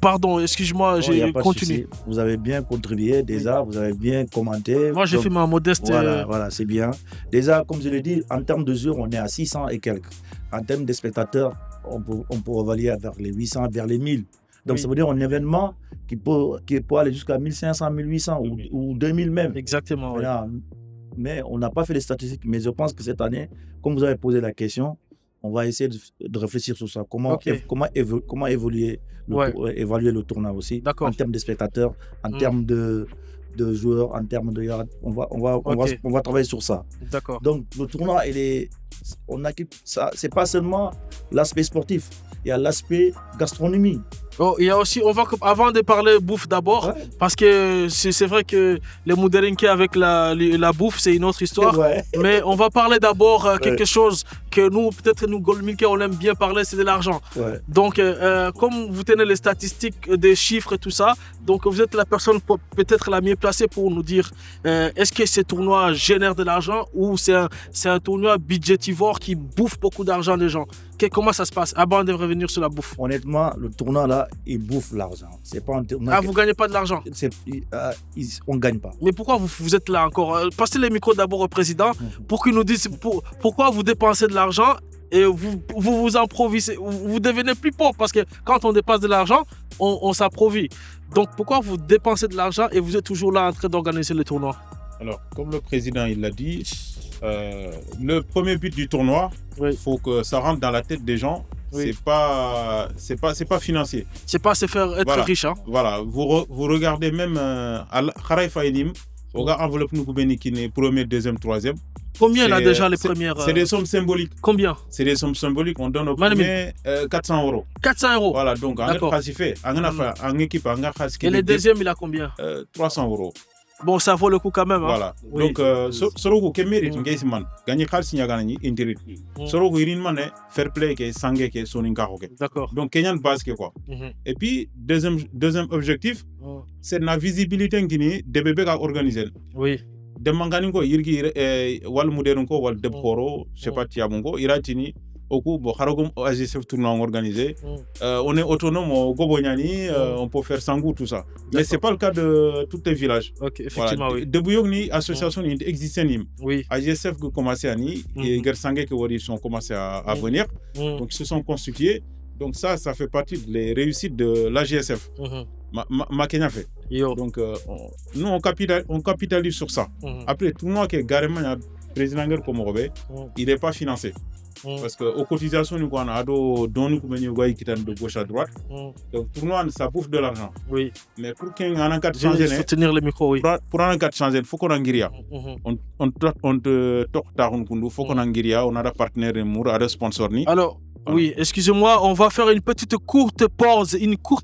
Pardon, excuse-moi, j'ai continué. Vous avez bien contribué déjà, vous avez bien commenté. Moi, j'ai fait ma modeste... Voilà, c'est bien. Déjà, comme je l'ai dit, en termes de joueurs, on est à 600 et quelques. En termes de spectateurs, on peut revalier vers les 800, vers les 1000. Donc, ça veut dire un événement qui peut aller jusqu'à 1500, 1800 ou 2000 même. Exactement, voilà. Mais on n'a pas fait les statistiques. Mais je pense que cette année, comme vous avez posé la question, on va essayer de réfléchir sur ça. Comment évaluer le tournoi aussi, en termes de spectateurs, en termes de joueurs, en termes de yards. On va travailler sur ça. D'accord. Donc le tournoi, c'est pas seulement l'aspect sportif, il y a l'aspect gastronomie. Oh, il y a aussi, avant de parler bouffe d'abord, parce que c'est vrai que les Mouderinke avec la bouffe, c'est une autre histoire. Mais on va parler d'abord quelque chose que nous, peut-être nous, Golminke, on aime bien parler, c'est de l'argent. Donc, comme vous tenez les statistiques, des chiffres et tout ça, donc vous êtes la personne peut-être la mieux placée pour nous dire est-ce que ce tournoi génère de l'argent ou c'est un tournoi budgétivore qui bouffe beaucoup d'argent des gens? Comment ça se passe avant de revenir sur la bouffe? Honnêtement, le tournoi là, il bouffe l'argent. C'est pas un vous gagnez pas de l'argent? On gagne pas. Mais pourquoi vous êtes là encore? Passez les micros d'abord au président pour qu'il nous dise pourquoi vous dépensez de l'argent et vous improvisez. Vous devenez plus pauvre parce que quand on dépense de l'argent, on s'improvise. Donc pourquoi vous dépensez de l'argent et vous êtes toujours là en train d'organiser le tournoi? Alors, comme le président il l'a dit, le premier but du tournoi, il faut que ça rentre dans la tête des gens. C'est pas financier. C'est pas se faire être riche. Hein. Voilà, vous regardez même à Kharay Faïdim, on regarde enveloppe nous qui est premier, deuxième, troisième. Combien là déjà les premières? C'est des sommes symboliques. Combien? C'est des sommes symboliques. On donne au premier 400 €. 400 €. Voilà, donc en équipe, et le deuxième, il a combien? 300 €. Bon, ça vaut le coup quand même. Hein. Voilà. Donc, Soroko Kemeri, Ngaisman, gagné Khalsi Nyaganani, Intirit. Soroko Irinmane, Fair Play, Sangeke, Soninkaroke. D'accord. Donc, Kenyan base, quoi. Et puis, deuxième objectif, c'est la visibilité des bébés à organiser. Oui. Dembangani ko irgi wal mudenu ko wal debkoro je sais pas tiamungo iratini oku bo haragum AGSF tournoi organisé on est autonome au Gobonyani on peut faire Sangou tout ça mais c'est pas le cas de tous les villages. OK, effectivement voilà. oui. Depuis ni association ni existait ni Oui. AGSF que commencé à ni et Gersangé que ils sont commencé à venir donc ils se sont constitués donc ça fait partie des réussites de l'AGSF. Ma Kenya fait. Donc nous on capitalise sur ça. Après tournoi que carrément président comme Robert il n'est pas financé. Parce que aux cotisations nous on a donné comme nous qui de gauche à droite. Donc tournoi ça bouffe de l'argent. Oui. Mais pour qu'il y ait un cas de changer soutenir le micro oui. Pour un cas de changer, il faut qu'on enguiria. On te toque tarun kundu, faut qu'on enguiria, on a des partenaires mour, a des sponsors ni. Alors oui, excusez-moi, on va faire une courte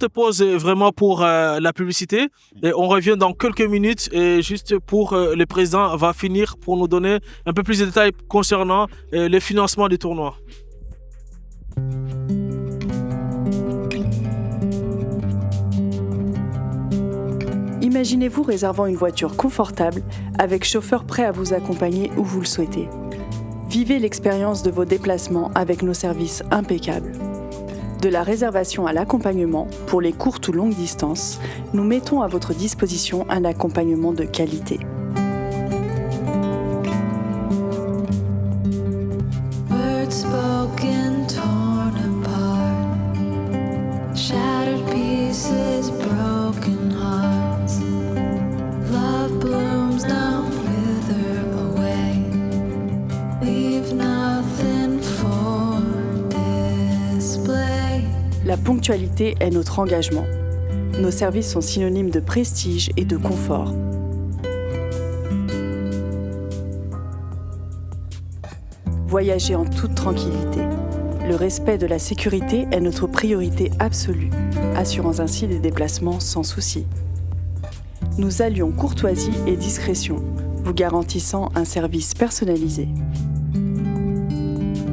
pause vraiment pour la publicité et on revient dans quelques minutes et juste pour le président va finir pour nous donner un peu plus de détails concernant le financement du tournoi. Imaginez-vous réservant une voiture confortable avec chauffeur prêt à vous accompagner où vous le souhaitez. Vivez l'expérience de vos déplacements avec nos services impeccables. De la réservation à l'accompagnement, pour les courtes ou longues distances, nous mettons à votre disposition un accompagnement de qualité. La ponctualité est notre engagement. Nos services sont synonymes de prestige et de confort. Voyagez en toute tranquillité. Le respect de la sécurité est notre priorité absolue, assurant ainsi des déplacements sans souci. Nous allions courtoisie et discrétion, vous garantissant un service personnalisé.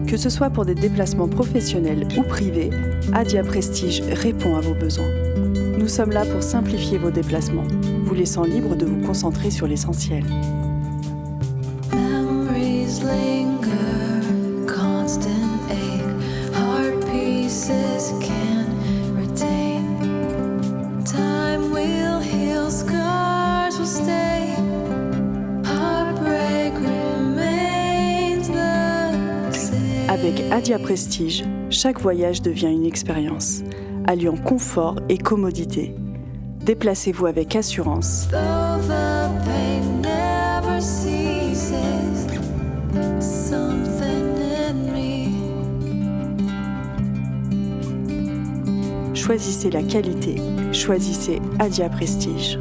Que ce soit pour des déplacements professionnels ou privés, Adia Prestige répond à vos besoins. Nous sommes là pour simplifier vos déplacements, vous laissant libre de vous concentrer sur l'essentiel. Avec Adia Prestige, chaque voyage devient une expérience, alliant confort et commodité. Déplacez-vous avec assurance. Choisissez la qualité, choisissez Adia Prestige.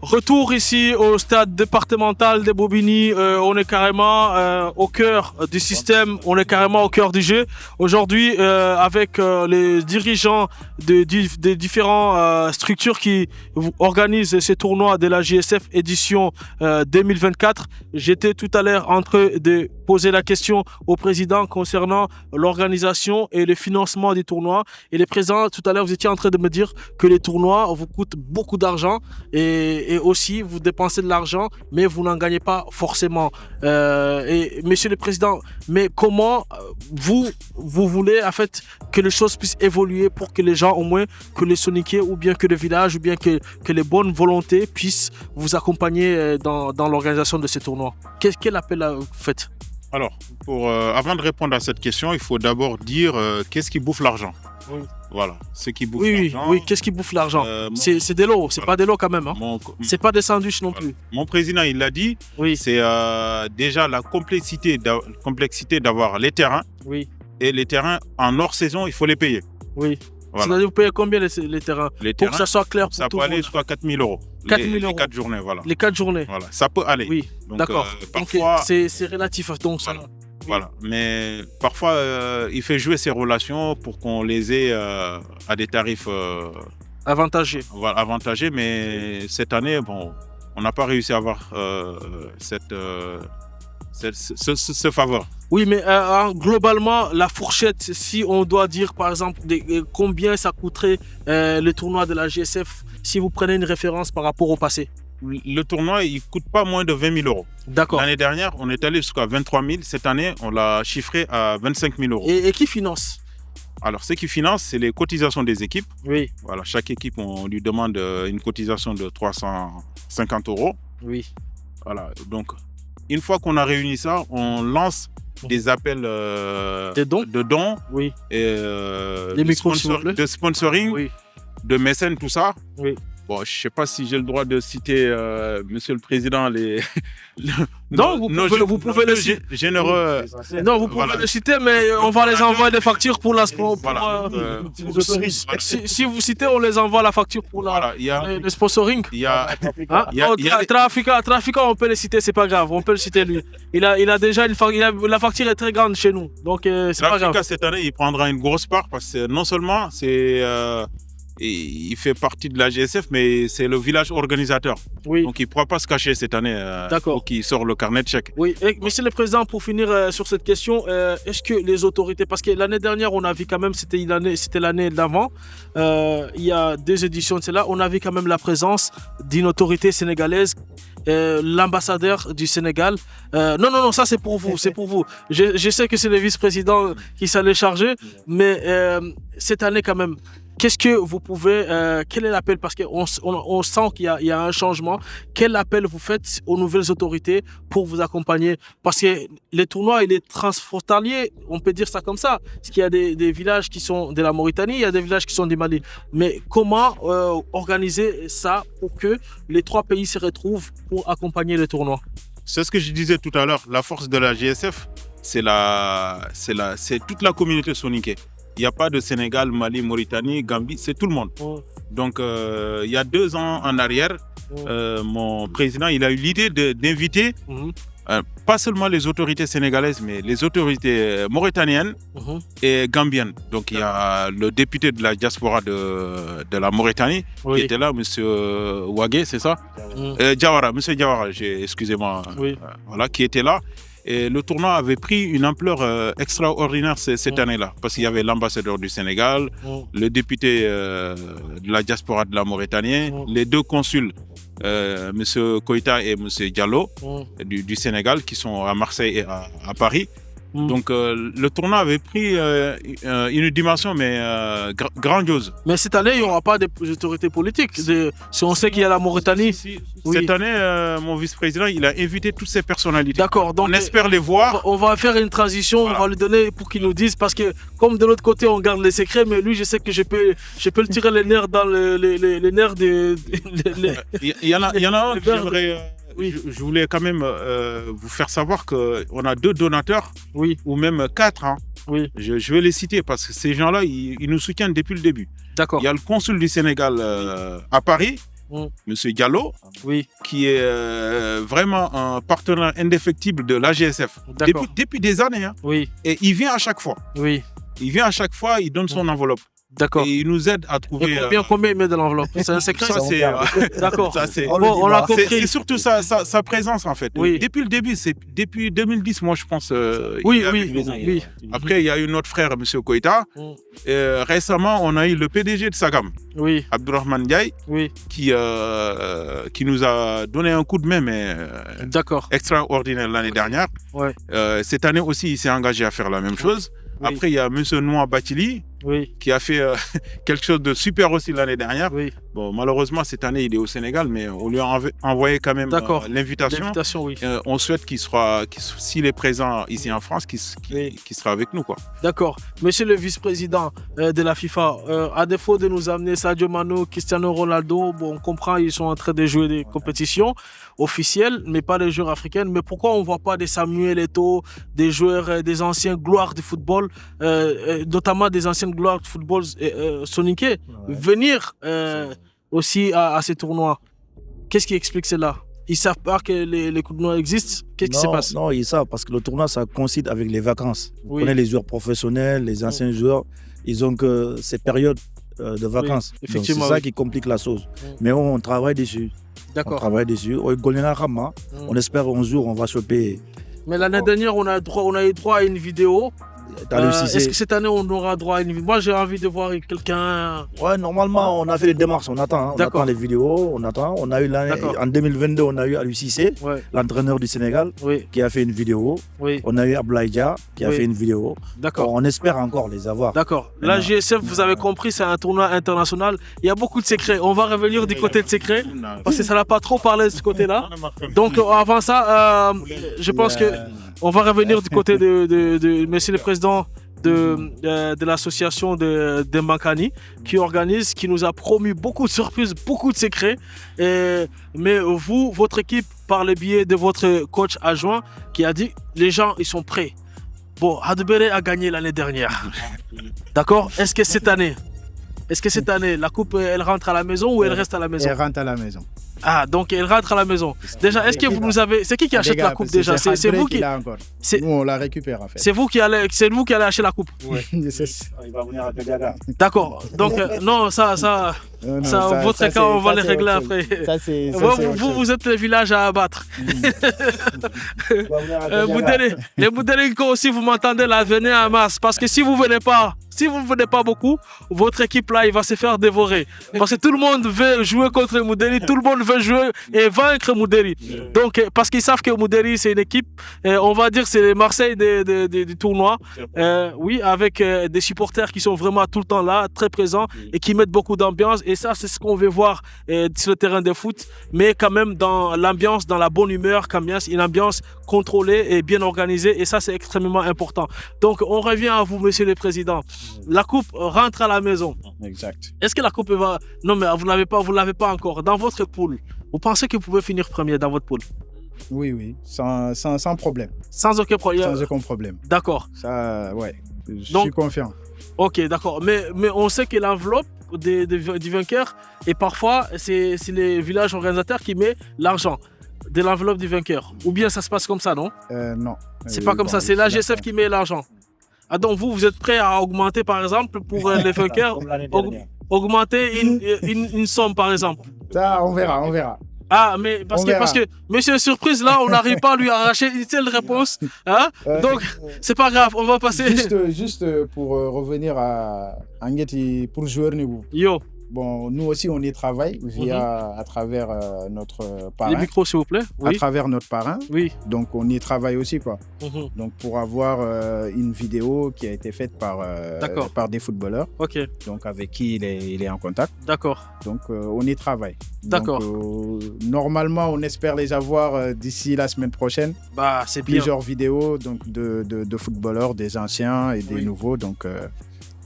Retour ici au stade départemental des Bobigny, on est carrément au cœur du système, on est carrément au cœur du jeu. Aujourd'hui, avec les dirigeants des différentes structures qui organisent ces tournois de la JSF édition 2024, j'étais tout à l'heure en train de poser la question au président concernant l'organisation et le financement des tournois. Et le président, tout à l'heure, vous étiez en train de me dire que les tournois vous coûtent beaucoup d'argent et aussi vous dépensez de l'argent, mais vous n'en gagnez pas forcément. Et Monsieur le Président, mais comment vous voulez en fait que les choses puissent évoluer pour que les gens, au moins que les Sonikiers ou bien que le village ou bien que les bonnes volontés puissent vous accompagner dans l'organisation de ces tournois? Quel appel vous faites? Alors, avant de répondre à cette question, il faut d'abord dire qu'est-ce qui bouffe l'argent. Oui. Voilà, ce qui bouffe l'argent. Oui, qu'est-ce qui bouffe l'argent? C'est de l'eau, c'est pas de l'eau quand même. Hein. C'est pas des sandwichs non plus. Mon président, il l'a dit, c'est déjà la complexité d'avoir les terrains. Oui. Et les terrains, en hors-saison, il faut les payer. Oui. Voilà. C'est-à-dire, vous payez combien les terrains? Pour que ça soit clair pour tout le monde. Ça peut aller jusqu'à 4 000 euros. 4 000 euros. Les 4 journées, voilà. Les 4 journées. Voilà, ça peut aller. Oui, d'accord. Parfois, c'est relatif. Donc, voilà. Voilà, mais parfois il fait jouer ses relations pour qu'on les ait à des tarifs avantagés. Voilà, avantagés, mais cette année, bon, on n'a pas réussi à avoir ce faveur. Oui, mais globalement, la fourchette, si on doit dire par exemple combien ça coûterait le tournoi de la GSF, si vous prenez une référence par rapport au passé. Le tournoi, il ne coûte pas moins de 20 000 euros. D'accord. L'année dernière, on est allé jusqu'à 23 000. Cette année, on l'a chiffré à 25 000 euros. Et qui finance? Alors, ce qui finance, c'est les cotisations des équipes. Oui. Voilà, chaque équipe, on lui demande une cotisation de 350 euros. Oui. Voilà, donc, une fois qu'on a réuni ça, on lance des appels de dons. Oui. Et, de sponsoring, oui. De mécènes, tout ça. Oui. Bon, je ne sais pas si j'ai le droit de citer, Monsieur le Président, Non, vous pouvez le citer. Généreux. Non, vous pouvez le citer, mais on va les envoyer des factures pour la si vous citez, on les envoie la facture pour le sponsoring. Trafica, on peut le citer, c'est pas grave, on peut le citer lui. Il a déjà la facture est très grande chez nous, donc c'est pas grave. Trafica, cette année, il prendra une grosse part parce que non seulement il fait partie de la GSF, mais c'est le village organisateur. Oui. Donc il ne pourra pas se cacher cette année. D'accord. Qu'il sort le carnet de chèques. Oui. Et, Monsieur le Président, pour finir sur cette question, est-ce que les autorités, parce que l'année dernière, on a vu quand même, c'était l'année d'avant, il y a 2 éditions de cela, on a vu quand même la présence d'une autorité sénégalaise, l'ambassadeur du Sénégal. Non, ça c'est pour vous, c'est pour vous. Je sais que c'est le vice-président qui s'en est chargé, mais cette année quand même, qu'est-ce que vous pouvez, quel est l'appel, parce qu'on sent qu'il y a un changement, quel appel vous faites aux nouvelles autorités pour vous accompagner? Parce que le tournoi, il est transfrontalier, on peut dire ça comme ça, parce qu'il y a des villages qui sont de la Mauritanie, il y a des villages qui sont du Mali. Mais comment organiser ça pour que les 3 pays se retrouvent pour accompagner le tournoi? C'est ce que je disais tout à l'heure, la force de la GSF, c'est toute la communauté soninké. Il n'y a pas de Sénégal, Mali, Mauritanie, Gambie, c'est tout le monde. Donc, il y a 2 ans en arrière, mon président il a eu l'idée d'inviter pas seulement les autorités sénégalaises, mais les autorités mauritaniennes et gambiennes. Donc, il y a le député de la diaspora de la Mauritanie qui était là, M. Ouagé, c'est ça? Diawara, M. Diawara, excusez-moi, voilà, qui était là. Et le tournoi avait pris une ampleur extraordinaire cette année-là, parce qu'il y avait l'ambassadeur du Sénégal, le député de la diaspora de la Mauritanie, les 2 consuls, M. Koïta et M. Diallo, du Sénégal, qui sont à Marseille et à Paris. Donc le tournoi avait pris une dimension grandiose. Mais cette année, il n'y aura pas d'autorités politiques. Si on sait qu'il y a la Mauritanie. Cette année, mon vice-président, il a invité toutes ces personnalités. D'accord. Donc on espère les voir. On va faire une transition, voilà. On va lui donner pour qu'il nous dise, parce que comme de l'autre côté, on garde les secrets, mais lui, je sais que je peux le tirer les nerfs dans les nerfs de... Il y en a un que j'aimerais... Oui. Je voulais quand même vous faire savoir qu'on a 2 donateurs, ou même 4. Hein. Oui. Je vais les citer parce que ces gens-là, ils nous soutiennent depuis le début. D'accord. Il y a le consul du Sénégal à Paris, M. Diallo, qui est vraiment un partenaire indéfectible de l'AGSF depuis des années. Hein. Oui. Et il vient à chaque fois. Oui. Il vient à chaque fois, il donne son enveloppe. D'accord. Et il nous aide à trouver. Combien il met dans l'enveloppe? C'est un secret. Ça, c'est. D'accord. On l'a compris. C'est surtout sa présence, en fait. Oui. Depuis le début, depuis 2010, moi, je pense. Oui. Après, il y a eu notre frère, M. Koïta. Récemment, on a eu le PDG de Sagam, Abdourahmane Ndiaye, qui nous a donné un coup de main, mais extraordinaire l'année dernière. Cette année aussi, il s'est engagé à faire la même chose. Après, il y a M. Noua Batili, qui a fait quelque chose de super aussi l'année dernière. Bon, malheureusement, cette année, il est au Sénégal, mais on lui a envoyé quand même l'invitation. On souhaite s'il est présent ici en France, qu'il sera avec nous, quoi. D'accord. Monsieur le vice-président de la FIFA, à défaut de nous amener Sadio Mane, Cristiano Ronaldo, bon, on comprend, ils sont en train de jouer des compétitions officielles, mais pas des joueurs africains. Mais pourquoi on ne voit pas des Samuel Eto'o, des joueurs, des anciens gloires du football, notamment des anciennes gloires du football soninké, venir aussi à ces tournois? Qu'est-ce qui explique cela? Ils ne savent pas que les tournois existent? Qu'est-ce qui se passe? Non, ils savent, parce que le tournoi, ça coïncide avec les vacances. Vous connaissez les joueurs professionnels, les anciens joueurs, ils ont que ces périodes de vacances. Effectivement, c'est ça qui complique la chose. Mais on travaille dessus. D'accord. On travaille dessus. On espère un jour on va choper Mais l'année dernière, on a eu droit à une vidéo. Est-ce que cette année, on aura droit à une vidéo? Moi, j'ai envie de voir quelqu'un. Ouais, normalement, on a fait les démarches, on attend les vidéos, on attend. On a eu en 2022, on a eu Aliou Cissé, l'entraîneur du Sénégal, qui a fait une vidéo. Oui. On a eu Ablaïdia, qui a fait une vidéo. D'accord. On espère encore les avoir. D'accord. La GSF, vous avez compris, c'est un tournoi international. Il y a beaucoup de secrets. On va revenir du côté de secrets, parce que ça n'a pas trop parlé de ce côté-là. Donc, avant ça, je pense que on va revenir du côté de Monsieur le Président de l'association de Dembakani qui nous a promis beaucoup de surprises, beaucoup de secrets. Mais vous, votre équipe, par le biais de votre coach adjoint, qui a dit les gens ils sont prêts. Bon, Hadouberé a gagné l'année dernière. D'accord? Est-ce que cette année, la coupe, elle rentre à la maison ou elle reste à la maison? Elle rentre à la maison. Ah, donc elle rentre à la maison. Déjà, est-ce que vous nous avez... C'est qui achète la coupe déjà? C'est vous qui... Nous, on la récupère en fait. C'est vous qui allez acheter la coupe? Oui. Il va venir à Pédiaga. D'accord. Donc, non, ça, votre cas, on va les régler après. Vous êtes le village à abattre. Les Boudélinko aussi, vous m'entendez là, venez en masse. Parce que si vous ne venez pas beaucoup, votre équipe là, il va se faire dévorer. Parce que tout le monde veut jouer contre Moudéri, tout le monde veut jouer et vaincre Moudéri. Donc, parce qu'ils savent que Moudéri, c'est une équipe, on va dire, c'est les Marseille du tournoi. Oui, avec des supporters qui sont vraiment tout le temps là, très présents et qui mettent beaucoup d'ambiance. Et ça, c'est ce qu'on veut voir sur le terrain de foot. Mais quand même, dans l'ambiance, dans la bonne humeur, une ambiance contrôlée et bien organisée. Et ça, c'est extrêmement important. Donc, on revient à vous, Monsieur le Président. La coupe rentre à la maison. Exact. Est-ce que la coupe va... Non, mais vous ne l'avez pas encore. Dans votre poule, vous pensez que vous pouvez finir premier dans votre poule? Oui, sans problème. Sans aucun problème? Sans aucun problème. D'accord. Ça, ouais, je suis confiant. Ok, d'accord. Mais on sait que l'enveloppe du vainqueur, et parfois, c'est les villages organisateurs qui mettent l'argent de l'enveloppe du vainqueur. Ou bien ça se passe comme ça, non? Non. C'est pas comme ça, c'est la GSF qui met l'argent. Ah, donc vous êtes prêt à augmenter, par exemple, pour les vainqueurs, augmenter une somme, par exemple? Ça, on verra. Ah, mais parce que Monsieur Surprise, là, on n'arrive pas à lui arracher une telle réponse. Hein? Donc, c'est pas grave, on va passer. Juste pour revenir à Angeti, pour jouer niveau. Yo. Bon, nous aussi, on y travaille à travers notre parrain. Les micros, s'il vous plaît. Oui. À travers notre parrain. Oui. Donc, on y travaille aussi, quoi. Donc, pour avoir une vidéo qui a été faite par des footballeurs. Ok. Donc, avec qui il est en contact. D'accord. Donc, on y travaille. D'accord. Normalement, on espère les avoir d'ici la semaine prochaine. Bah, c'est bien. Plusieurs vidéos donc, de footballeurs, des anciens et des nouveaux. Donc,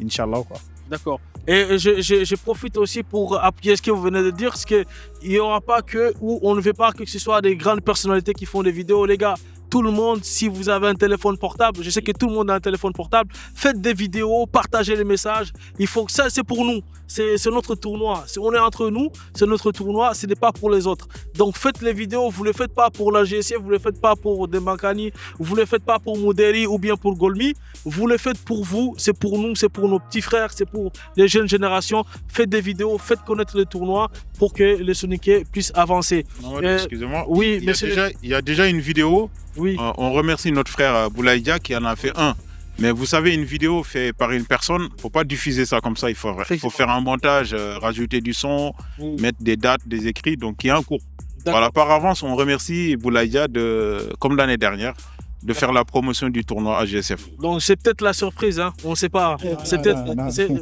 Inch'Allah, quoi. D'accord. Et je profite aussi pour appuyer ce que vous venez de dire, parce qu'il n'y aura pas où on ne veut pas que ce soit des grandes personnalités qui font des vidéos. Les gars, tout le monde, si vous avez un téléphone portable, je sais que tout le monde a un téléphone portable, faites des vidéos, partagez les messages. Il faut que ça, c'est pour nous. C'est notre tournoi. On est entre nous, c'est notre tournoi, ce n'est pas pour les autres. Donc faites les vidéos, vous ne les faites pas pour la GSF, vous ne les faites pas pour Dembakani, vous ne les faites pas pour Moudéri ou bien pour Golmi. Vous les faites pour vous, c'est pour nous, c'est pour nos petits frères, c'est pour les jeunes générations. Faites des vidéos, faites connaître le tournoi pour que les Soniquais puissent avancer. Excusez-moi. Oui, il y a déjà une vidéo. Oui. On remercie notre frère Boulaïdia qui en a fait un. Mais vous savez, une vidéo faite par une personne, il ne faut pas diffuser ça comme ça. Il faut faire un montage, rajouter du son, mettre des dates, des écrits. Donc, il y a un cours. Voilà, par avance, on remercie Boulaïdia, comme l'année dernière, de faire la promotion du tournoi AGSF. Donc c'est peut-être la surprise, hein. On ne sait pas.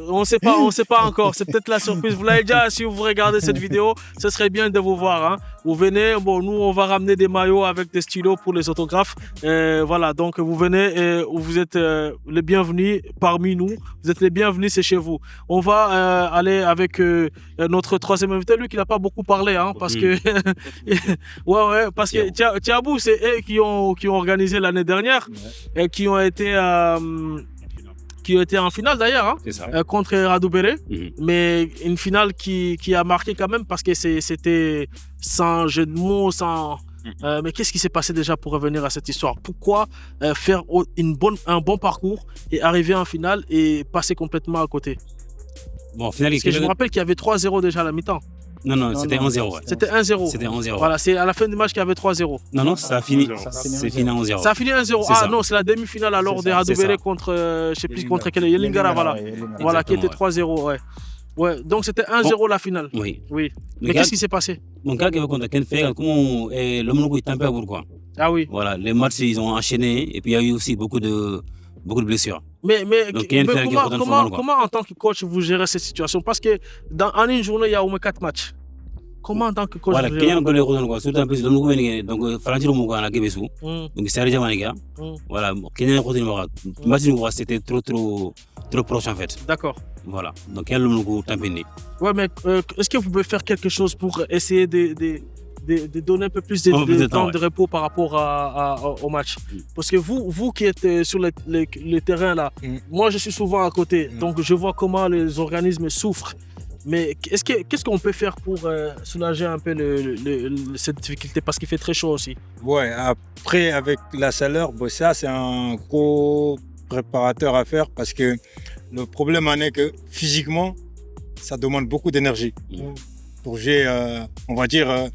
On sait pas encore. C'est peut-être la surprise. Vous l'avez déjà, si vous regardez cette vidéo, ce serait bien de vous voir. Hein. Vous venez, bon, nous on va ramener des maillots avec des stylos pour les autographes. Voilà, donc vous venez, vous êtes les bienvenus parmi nous. Vous êtes les bienvenus, c'est chez vous. On va aller avec notre troisième invité, lui qui n'a pas beaucoup parlé, hein, parce que parce que Tiabou, c'est eux qui ont organisé l'année dernière et qui ont été en finale d'ailleurs, hein, contre Hadouberé. Mais une finale qui a marqué quand même parce que c'était sans jeu de mots, mais qu'est-ce qui s'est passé déjà pour revenir à cette histoire? Pourquoi faire un bon parcours et arriver en finale et passer complètement à côté? Bon, au final, parce que je me rappelle qu'il y avait 3-0 déjà à la mi-temps. Non, c'était 1-0. Ouais. C'était 1-0. C'était 1-0. Voilà, c'est à la fin du match qu'il y avait 3-0. Non, ça a fini. C'est fini 1-0. Ça a fini 1-0. Ah non, c'est la demi-finale alors de Hadouberé contre, je sais plus contre quel, Yelingara, voilà, qui était 3-0. Ouais, donc c'était 1-0 la finale. Oui. Mais qu'est-ce qui s'est passé? Mon gars, comment l'homme est tempé pourquoi? Ah oui. Voilà, les matchs ils ont enchaîné et puis il y a eu aussi beaucoup de blessures. Mais comment en tant que coach vous gérez cette situation? Parce que en une journée il y a au moins 4 matchs. Comment en tant que coach voilà, vous gérez? surtout en plus donc Franchiro Mouga Gebesu. Donc c'est Arja Maniga. Voilà, match c'était trop proche en fait. D'accord. Voilà. Donc il y a le tampini. Ouais, mais est-ce que vous pouvez faire quelque chose pour essayer de donner un peu plus de temps de repos par rapport au match? Parce que vous qui êtes sur le terrain là, moi je suis souvent à côté, donc je vois comment les organismes souffrent. Mais qu'est-ce qu'on peut faire pour soulager un peu cette difficulté, parce qu'il fait très chaud aussi? Ouais, après avec la chaleur, ça c'est un gros préparateur à faire, parce que le problème en est que physiquement, ça demande beaucoup d'énergie. Pour jouer, on va dire,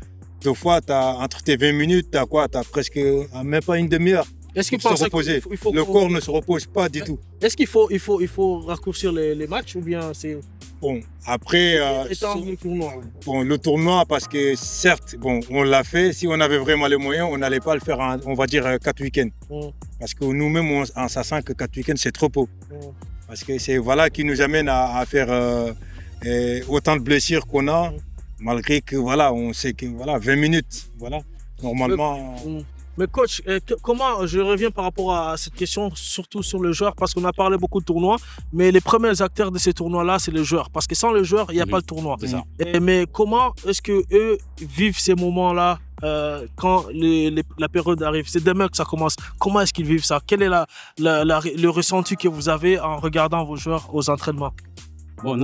2 fois, entre tes 20 minutes, tu as presque même pas une demi-heure. Est-ce qu'il faut se reposer. Le corps ne se repose pas du tout. Est-ce qu'il faut raccourcir les matchs ou bien c'est... Bon, après, le tournoi, parce que certes, on l'a fait. Si on avait vraiment les moyens, on n'allait pas le faire, on va dire, 4 week-ends. Parce que nous-mêmes, on sent que 4 week-ends, c'est trop peu. Parce que c'est qui nous amène à faire autant de blessures qu'on a, malgré que on sait que 20 minutes, normalement. Mais coach, comment, je reviens par rapport à cette question, surtout sur le joueur, parce qu'on a parlé beaucoup de tournois, mais les premiers acteurs de ces tournois-là, c'est les joueurs. Parce que sans les joueurs, il n'y a pas de tournoi. C'est ça. Mais comment est-ce qu'eux vivent ces moments-là quand la période arrive? C'est demain que ça commence. Comment est-ce qu'ils vivent ça? Quel est le ressenti que vous avez en regardant vos joueurs aux entraînements? Bon,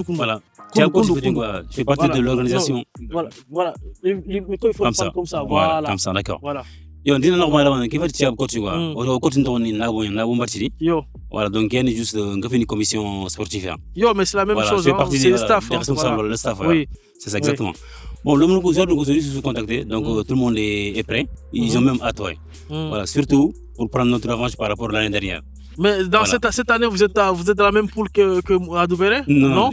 voilà. Je fais partie de l'organisation. Voilà. Le micro, il faut le prendre comme ça. Voilà. Comme ça, d'accord. Voilà. Yo, ndina normal qui fait tiab coach quoi. O coach ndoni na bon match. Yo. Voilà, donc il y a juste une commission sportive. Yo, mais c'est la même chose. C'est le staff. Le staff. Oui. C'est ça exactement. Bon, le monde nous se contacter, donc tout le monde est prêt. Ils ont même hâte. Voilà, surtout pour prendre notre revanche par rapport à l'année dernière. Mais dans cette année, vous êtes dans la même poule que Hadouberé? Non.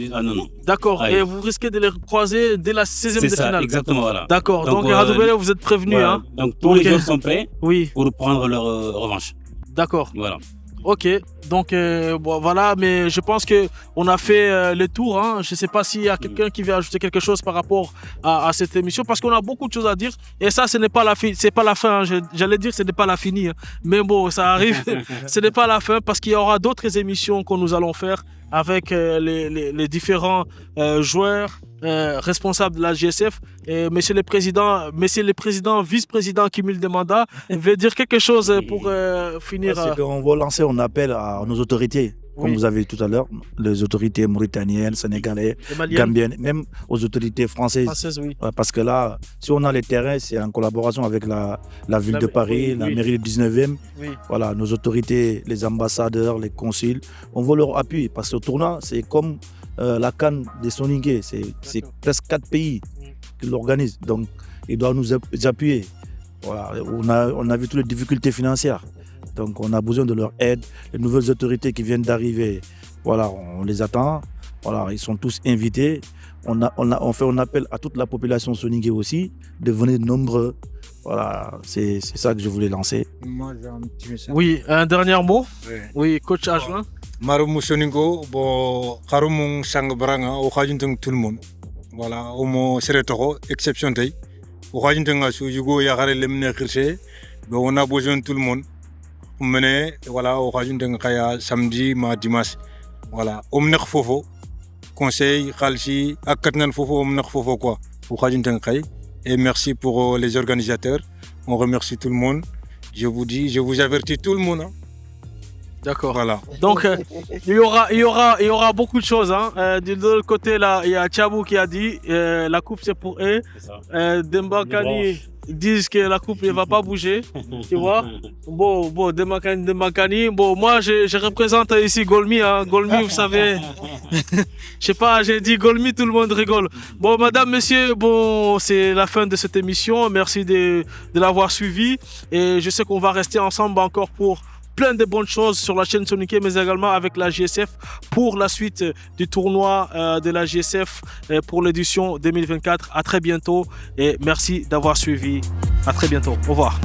D'accord. Et vous risquez de les croiser dès la 16e de finale? C'est ça, exactement, voilà. D'accord. Donc Hadouberé, vous êtes prévenus. Voilà. Donc tous les joueurs sont prêts pour prendre leur revanche. D'accord. Voilà. Ok, donc voilà, mais je pense qu'on a fait le tour. Je ne sais pas s'il y a quelqu'un qui veut ajouter quelque chose par rapport à cette émission, parce qu'on a beaucoup de choses à dire. Et ça, ce n'est pas la fin. C'est pas la fin. J'allais dire que ce n'est pas la finie. Mais bon, ça arrive. Ce n'est pas la fin, parce qu'il y aura d'autres émissions que nous allons faire avec les différents joueurs responsables de la GSF. Et monsieur le président, vice-président cumul des mandats, veut dire quelque chose pour finir. On va lancer un appel à nos autorités, comme vous avez dit tout à l'heure, les autorités mauritaniennes, sénégalaises, gambiennes, même aux autorités françaises. Oui. Parce que là, si on a les terrains, c'est en collaboration avec la ville de Paris, la mairie du 19e. Oui. Voilà, nos autorités, les ambassadeurs, les consuls, on veut leur appui. Parce que le tournoi, c'est comme la CAN des Soninké, c'est presque 4 pays qui l'organisent. Donc, ils doivent nous appuyer. Voilà, on a vu toutes les difficultés financières. Donc, on a besoin de leur aide. Les nouvelles autorités qui viennent d'arriver, voilà, on les attend. Voilà, ils sont tous invités. On fait un appel à toute la population soninké aussi de venir nombreux. Voilà, c'est ça que je voulais lancer. Moi, j'ai un petit message. Oui, un dernier mot. Oui, coach adjoint. Marumu Soningo, Harumu Sangbranga, au Hajuntung tout le monde. Voilà, Omo Seretoro, exception tay. Au Hajuntung Asu, Yugo Yagare Lemne Kirse, on a besoin de tout le monde. Voilà, au Hajuntung Kaya samedi, dimanche. Voilà, Omnek Fofo, conseil, Khalsi, Akatnan Fofo, Omnek Fofo quoi. Au Hajuntung Kaya. Et merci pour les organisateurs. On remercie tout le monde. Je vous avertis tout le monde. D'accord. Voilà. Donc il y aura beaucoup de choses. De l'autre côté là, il y a Tchabou qui a dit la coupe c'est pour eux. Dembakani disent que la coupe ne va pas bouger, tu vois. Bon, Dembakani. Bon, moi, je représente ici Golmi. Hein. Golmi, vous savez, je sais pas, j'ai dit Golmi, tout le monde rigole. Bon, madame, monsieur, bon, c'est la fin de cette émission. Merci de l'avoir suivi. Et je sais qu'on va rester ensemble encore pour plein de bonnes choses sur la chaîne Soninké, mais également avec la JSF pour la suite du tournoi de la JSF pour l'édition 2024. À très bientôt et merci d'avoir suivi. À très bientôt. Au revoir.